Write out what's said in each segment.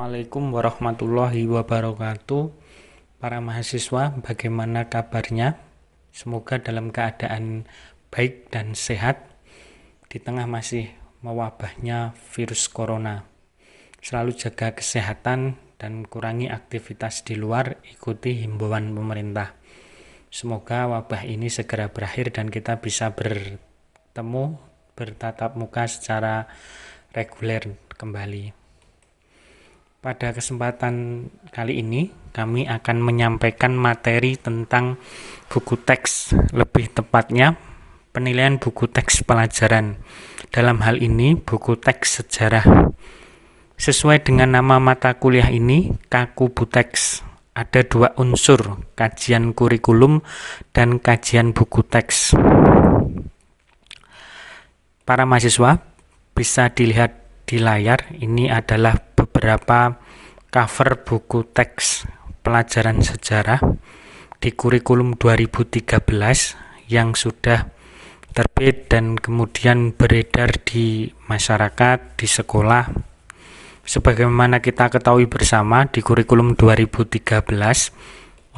Assalamualaikum warahmatullahi wabarakatuh. Para mahasiswa, bagaimana kabarnya? Semoga dalam keadaan baik dan sehat di tengah masih mewabahnya virus corona. Selalu jaga kesehatan dan kurangi aktivitas di luar, ikuti himbauan pemerintah. Semoga wabah ini segera berakhir dan kita bisa bertemu, bertatap muka secara reguler kembali. Pada kesempatan kali ini, kami akan menyampaikan materi tentang buku teks, lebih tepatnya penilaian buku teks pelajaran. Dalam hal ini, buku teks sejarah. Sesuai dengan nama mata kuliah ini, Kakubuteks. Ada dua unsur, kajian kurikulum dan kajian buku teks. Para mahasiswa bisa dilihat di layar, ini adalah beberapa cover buku teks pelajaran sejarah di kurikulum 2013 yang sudah terbit dan kemudian beredar di masyarakat, di sekolah. Sebagaimana kita ketahui bersama, di kurikulum 2013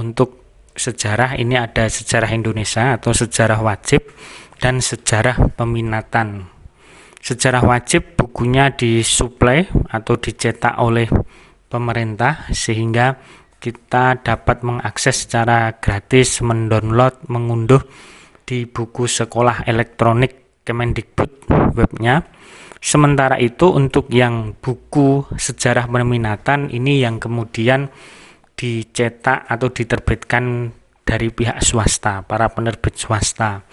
untuk sejarah ini ada sejarah Indonesia atau sejarah wajib dan sejarah peminatan. Sejarah wajib bukunya disuplai atau dicetak oleh pemerintah sehingga kita dapat mengakses secara gratis, mendownload, mengunduh di buku sekolah elektronik Kemendikbud webnya. Sementara itu untuk yang buku sejarah peminatan ini yang kemudian dicetak atau diterbitkan dari pihak swasta, para penerbit swasta.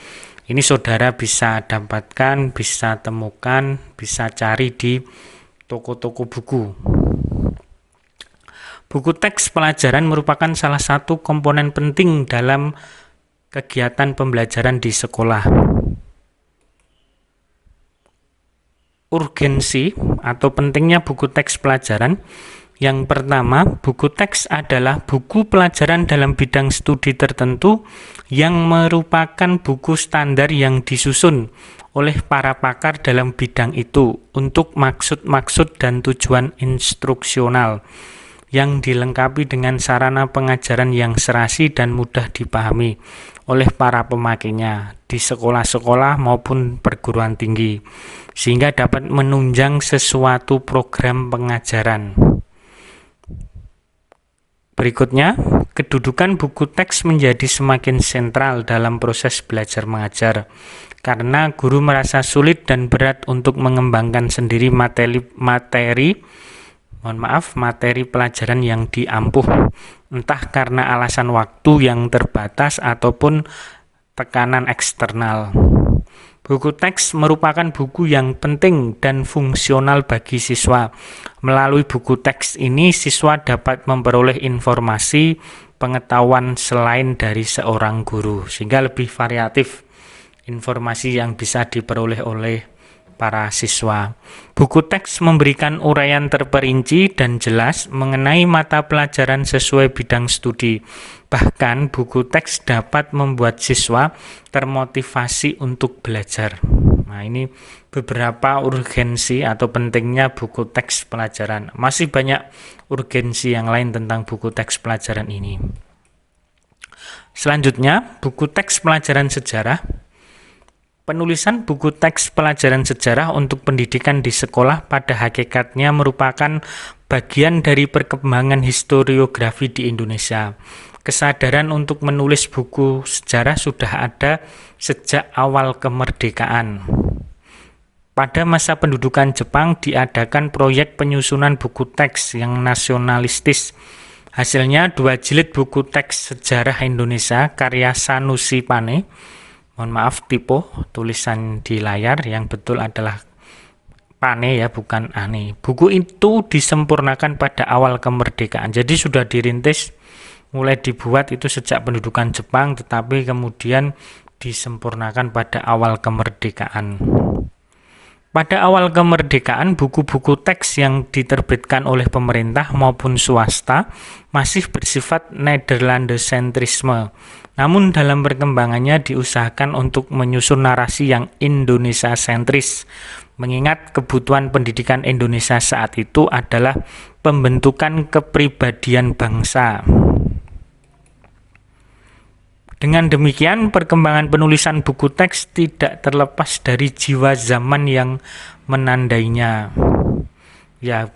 Ini saudara bisa dapatkan, bisa temukan, bisa cari di toko-toko buku. Buku teks pelajaran merupakan salah satu komponen penting dalam kegiatan pembelajaran di sekolah. Urgensi atau pentingnya buku teks pelajaran. Yang pertama, buku teks adalah buku pelajaran dalam bidang studi tertentu yang merupakan buku standar yang disusun oleh para pakar dalam bidang itu untuk maksud-maksud dan tujuan instruksional yang dilengkapi dengan sarana pengajaran yang serasi dan mudah dipahami oleh para pemakainya di sekolah-sekolah maupun perguruan tinggi, sehingga dapat menunjang sesuatu program pengajaran. Berikutnya, kedudukan buku teks menjadi semakin sentral dalam proses belajar mengajar karena guru merasa sulit dan berat untuk mengembangkan sendiri materi pelajaran yang diampuh, entah karena alasan waktu yang terbatas ataupun tekanan eksternal. Buku teks merupakan buku yang penting dan fungsional bagi siswa. Melalui buku teks ini, siswa dapat memperoleh informasi, pengetahuan selain dari seorang guru, sehingga lebih variatif informasi yang bisa diperoleh oleh para siswa. Buku teks memberikan uraian terperinci dan jelas mengenai mata pelajaran sesuai bidang studi. Bahkan buku teks dapat membuat siswa termotivasi untuk belajar. Nah, ini beberapa urgensi atau pentingnya buku teks pelajaran. Masih banyak urgensi yang lain tentang buku teks pelajaran ini. Selanjutnya, buku teks pelajaran sejarah. Penulisan buku teks pelajaran sejarah untuk pendidikan di sekolah pada hakikatnya merupakan bagian dari perkembangan historiografi di Indonesia. Kesadaran untuk menulis buku sejarah sudah ada sejak awal kemerdekaan. Pada masa pendudukan Jepang diadakan proyek penyusunan buku teks yang nasionalistis. Hasilnya 2 jilid buku teks sejarah Indonesia karya Sanusi Pane. Mohon maaf typo tulisan di layar, yang betul adalah Pane ya, bukan Ane. Buku itu disempurnakan pada awal kemerdekaan. Jadi sudah dirintis, mulai dibuat itu sejak pendudukan Jepang, tetapi kemudian disempurnakan pada awal kemerdekaan. Pada awal kemerdekaan, buku-buku teks yang diterbitkan oleh pemerintah maupun swasta masih bersifat Nederlandesentrisme. Namun dalam perkembangannya diusahakan untuk menyusun narasi yang Indonesia sentris, mengingat kebutuhan pendidikan Indonesia saat itu adalah pembentukan kepribadian bangsa. Dengan demikian, perkembangan penulisan buku teks tidak terlepas dari jiwa zaman yang menandainya. Ya,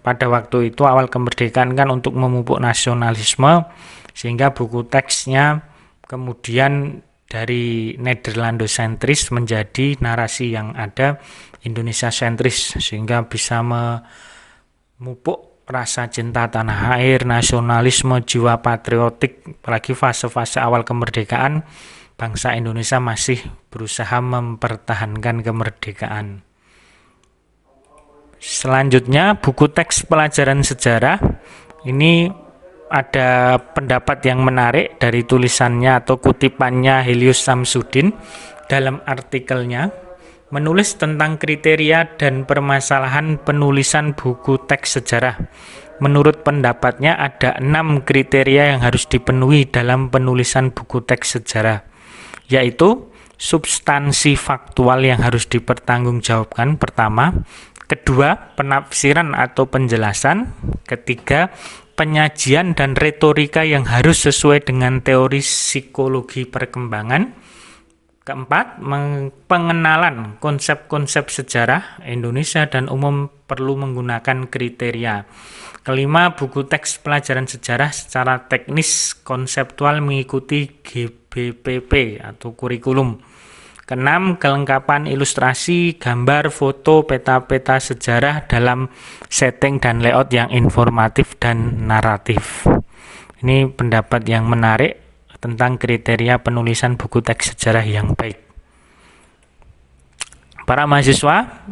pada waktu itu awal kemerdekaan kan untuk memupuk nasionalisme, sehingga buku teksnya kemudian dari Nederlandosentris menjadi narasi yang ada Indonesia sentris, sehingga bisa memupuk rasa cinta tanah air, nasionalisme, jiwa patriotik. Apalagi fase-fase awal kemerdekaan, bangsa Indonesia masih berusaha mempertahankan kemerdekaan. Selanjutnya, buku teks pelajaran sejarah. Ini ada pendapat yang menarik dari tulisannya atau kutipannya Helios Samsudin dalam artikelnya, menulis tentang kriteria dan permasalahan penulisan buku teks sejarah. Menurut pendapatnya ada 6 kriteria yang harus dipenuhi dalam penulisan buku teks sejarah, yaitu substansi faktual yang harus dipertanggungjawabkan pertama, kedua, penafsiran atau penjelasan, ketiga, penyajian dan retorika yang harus sesuai dengan teori psikologi perkembangan, keempat, pengenalan konsep-konsep sejarah Indonesia dan umum perlu menggunakan kriteria. Kelima, buku teks pelajaran sejarah secara teknis konseptual mengikuti GBPP atau kurikulum. Keenam, kelengkapan ilustrasi, gambar, foto, peta-peta sejarah dalam setting dan layout yang informatif dan naratif. Ini pendapat yang menarik tentang kriteria penulisan buku teks sejarah yang baik. Para mahasiswa,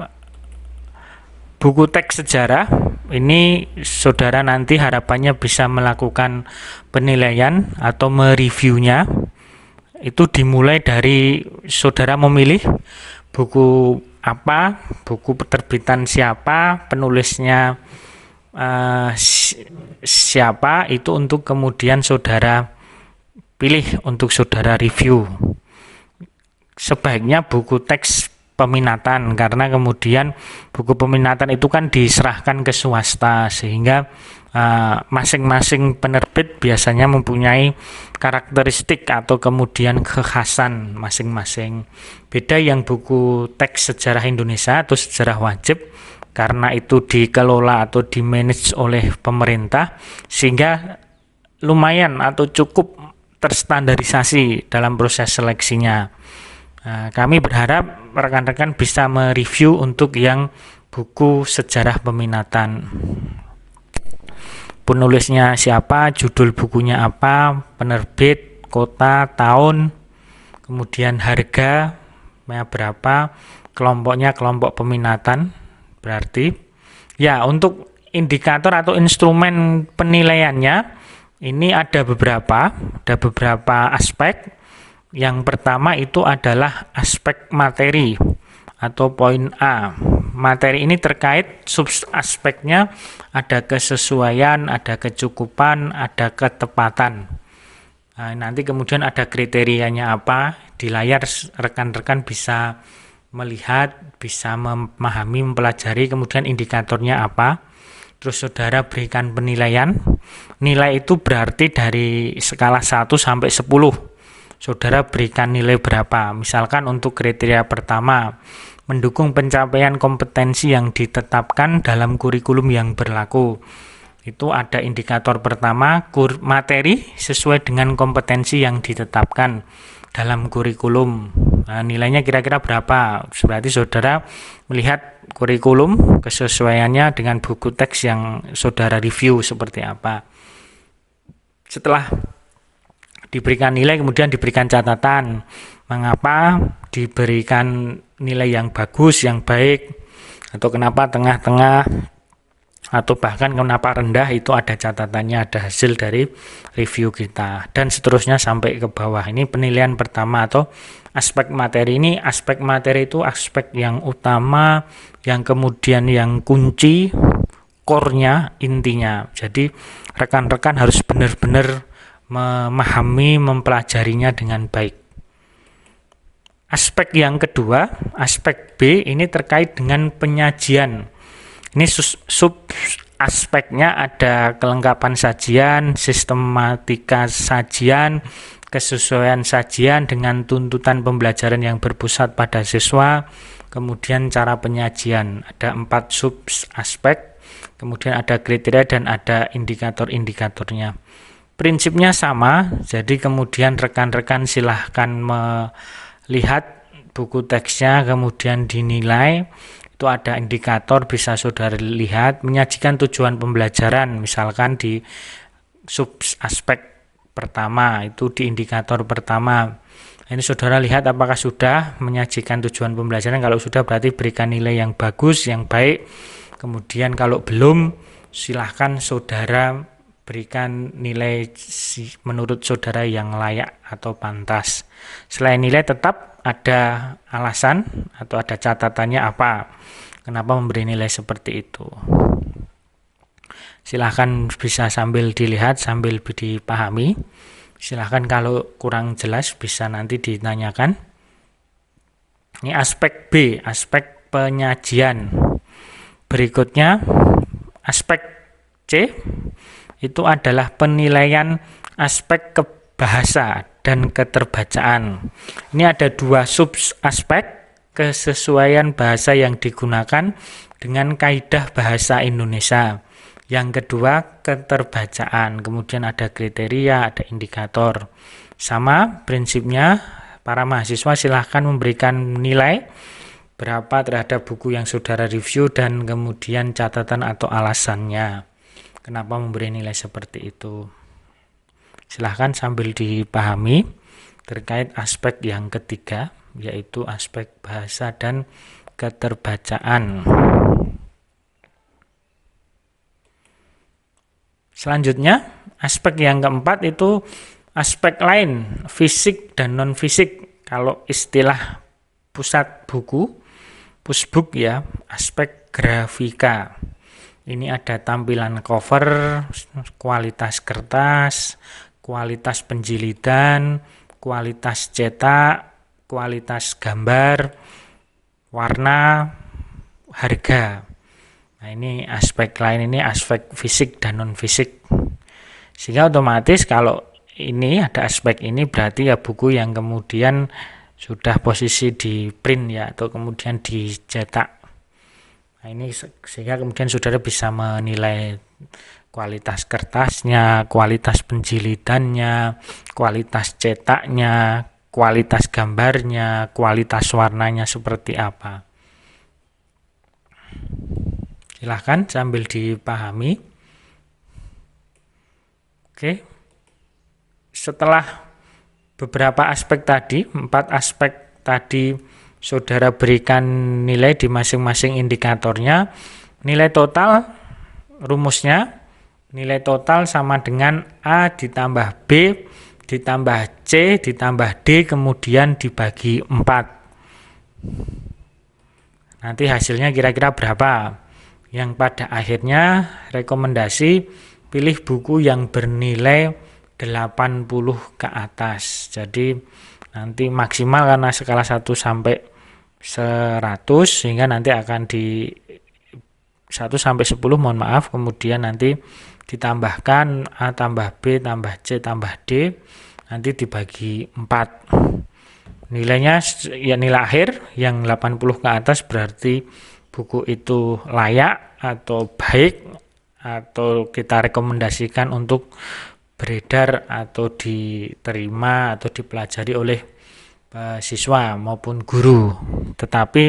buku teks sejarah ini saudara nanti harapannya bisa melakukan penilaian atau mereviewnya. Itu dimulai dari saudara memilih buku apa, buku terbitan siapa, penulisnya siapa, itu untuk kemudian saudara pilih untuk saudara review. Sebaiknya buku teks peminatan, karena kemudian buku peminatan itu kan diserahkan ke swasta, sehingga masing-masing penerbit biasanya mempunyai karakteristik atau kemudian kekhasan masing-masing. Beda yang buku teks sejarah Indonesia atau sejarah wajib, karena itu dikelola atau dimanage oleh pemerintah, sehingga lumayan atau cukup terstandarisasi dalam proses seleksinya. Kami berharap rekan-rekan bisa mereview untuk yang buku sejarah peminatan. Penulisnya siapa, judul bukunya apa, penerbit, kota, tahun, kemudian harga berapa, kelompoknya kelompok peminatan berarti. Ya, untuk indikator atau instrumen penilaiannya ini ada beberapa aspek. Yang pertama itu adalah aspek materi atau poin A. Materi ini terkait aspeknya ada kesesuaian, ada kecukupan, ada ketepatan. Nah, nanti kemudian ada kriterianya apa, di layar rekan-rekan bisa melihat, bisa memahami, mempelajari, kemudian indikatornya apa. Terus saudara berikan penilaian. Nilai itu berarti dari skala 1 sampai 10. Saudara berikan nilai berapa? Misalkan untuk kriteria pertama, mendukung pencapaian kompetensi yang ditetapkan dalam kurikulum yang berlaku. Itu ada indikator pertama, materi sesuai dengan kompetensi yang ditetapkan dalam kurikulum. Nah, nilainya kira-kira berapa? Berarti saudara melihat kurikulum, kesesuaiannya dengan buku teks yang saudara review seperti apa. Setelah diberikan nilai, kemudian diberikan catatan. Mengapa diberikan nilai yang bagus, yang baik, atau kenapa tengah-tengah, atau bahkan kenapa rendah, itu ada catatannya, ada hasil dari review kita, dan seterusnya sampai ke bawah. Ini penilaian pertama atau aspek materi. Ini aspek materi itu aspek yang utama, yang kemudian yang kunci, core-nya, intinya. Jadi rekan-rekan harus benar-benar memahami, mempelajarinya dengan baik. Aspek yang kedua, aspek B, ini terkait dengan penyajian. Ini sub aspeknya ada kelengkapan sajian, sistematika sajian, kesesuaian sajian dengan tuntutan pembelajaran yang berpusat pada siswa, kemudian cara penyajian. Ada 4 sub aspek, kemudian ada kriteria dan ada indikator-indikatornya. Prinsipnya sama, jadi kemudian rekan-rekan silahkan melihat buku teksnya, kemudian dinilai. Itu ada indikator, bisa saudara lihat, menyajikan tujuan pembelajaran, misalkan di sub aspek pertama, itu di indikator pertama. Ini saudara lihat apakah sudah menyajikan tujuan pembelajaran. Kalau sudah, berarti berikan nilai yang bagus, yang baik. Kemudian kalau belum, silahkan saudara berikan nilai menurut saudara yang layak atau pantas. Selain nilai, tetap ada alasan atau ada catatannya apa, kenapa memberi nilai seperti itu. Silahkan bisa sambil dilihat, sambil dipahami. Silahkan kalau kurang jelas bisa nanti ditanyakan. Ini aspek B, aspek penyajian. Berikutnya aspek C, itu adalah penilaian aspek bahasa dan keterbacaan. Ini ada 2 sub aspek, kesesuaian bahasa yang digunakan dengan kaidah bahasa Indonesia. Yang kedua, keterbacaan. Kemudian ada kriteria, ada indikator. Sama prinsipnya, para mahasiswa silahkan memberikan nilai berapa terhadap buku yang saudara review dan kemudian catatan atau alasannya. Kenapa memberi nilai seperti itu? Silahkan sambil dipahami terkait aspek yang ketiga, yaitu aspek bahasa dan keterbacaan. Selanjutnya, aspek yang keempat itu aspek lain, fisik dan non-fisik. Kalau istilah pusat buku, pusbuk ya, aspek grafika. Ini ada tampilan cover, kualitas kertas, kualitas penjilitan, kualitas cetak, kualitas gambar, warna, harga. Nah, ini aspek lain, ini aspek fisik dan non-fisik. Sehingga otomatis kalau ini ada aspek ini, berarti ya buku yang kemudian sudah posisi di print ya, atau kemudian dicetak. Nah, ini sehingga kemudian saudara bisa menilai kualitas kertasnya, kualitas penjilitannya, kualitas cetaknya, kualitas gambarnya, kualitas warnanya seperti apa. Silahkan sambil dipahami. Oke. Setelah beberapa aspek tadi, 4 aspek tadi saudara berikan nilai di masing-masing indikatornya. Nilai total, rumusnya, nilai total sama dengan A ditambah B ditambah C ditambah D kemudian dibagi 4. Nanti hasilnya kira-kira berapa? Yang pada akhirnya rekomendasi pilih buku yang bernilai 80 ke atas. Jadi nanti maksimal karena skala 1 sampai 100, sehingga nanti akan di 1 sampai 10 mohon maaf, kemudian nanti ditambahkan A tambah B tambah C tambah D, nanti dibagi 4. Nilainya ya nilai akhir yang 80 ke atas berarti buku itu layak atau baik atau kita rekomendasikan untuk beredar atau diterima atau dipelajari oleh siswa maupun guru. Tetapi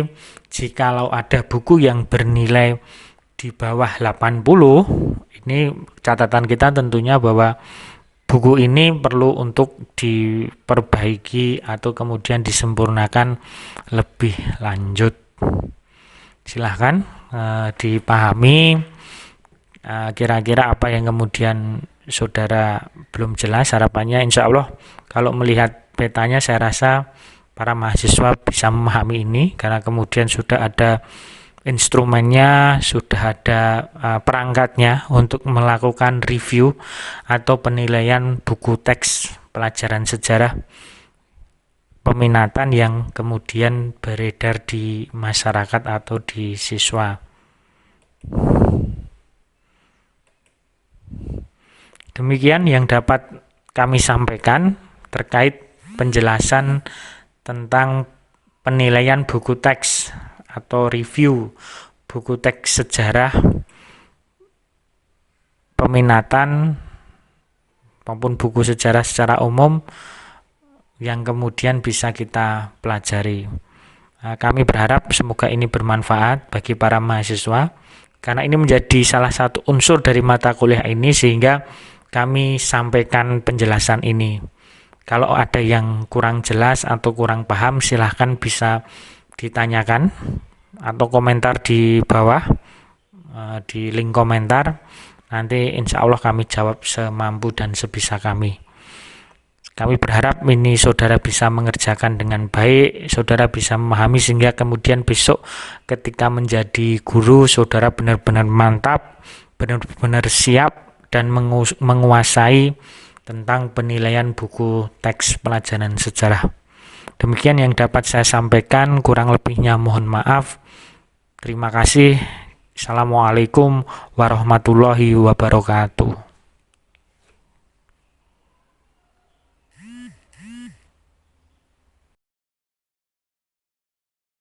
jikalau ada buku yang bernilai di bawah 80, ini catatan kita tentunya bahwa buku ini perlu untuk diperbaiki atau kemudian disempurnakan lebih lanjut. Silahkan dipahami Kira-kira apa yang kemudian saudara belum jelas? Harapannya insya Allah kalau melihat petanya saya rasa para mahasiswa bisa memahami ini, karena kemudian sudah ada instrumennya, sudah ada perangkatnya untuk melakukan review atau penilaian buku teks pelajaran sejarah peminatan yang kemudian beredar di masyarakat atau di siswa. Demikian yang dapat kami sampaikan terkait penjelasan tentang penilaian buku teks atau review buku teks sejarah peminatan maupun buku sejarah secara umum yang kemudian bisa kita pelajari. Kami berharap semoga ini bermanfaat bagi para mahasiswa, karena ini menjadi salah satu unsur dari mata kuliah ini, sehingga kami sampaikan penjelasan ini. Kalau ada yang kurang jelas atau kurang paham, silahkan bisa ditanyakan atau komentar di bawah, di link komentar. Nanti insya Allah kami jawab semampu dan sebisa kami. Kami berharap ini saudara bisa mengerjakan dengan baik, saudara bisa memahami, sehingga kemudian besok ketika menjadi guru, saudara benar-benar mantap, benar-benar siap dan menguasai tentang penilaian buku teks pelajaran sejarah. Demikian yang dapat saya sampaikan, kurang lebihnya mohon maaf. Terima kasih. Assalamualaikum warahmatullahi wabarakatuh.